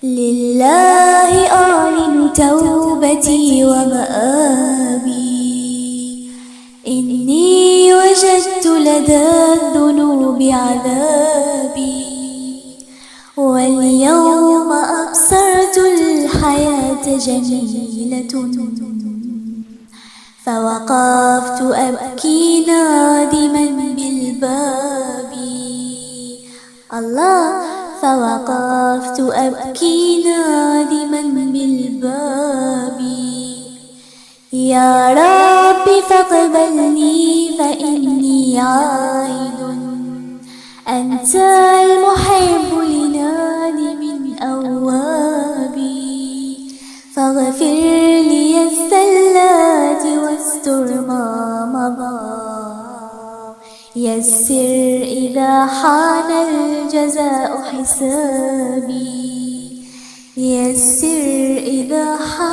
لله اعلن توبتي ومآبي، إني وجدت لدى الذنوب عذابي، واليوم أبصرت الحياة جميلة، فوقفت أبكي نادما بالباب. الله، فوقفت أبكي نادما بالباب. يا رب فاقبلني فإني عائد، أنت المحب لنادم أواب. فاغفر لي الزلات واستر ما مضى، يسر إذا حان الجزاء حسابي، يسر إذا حان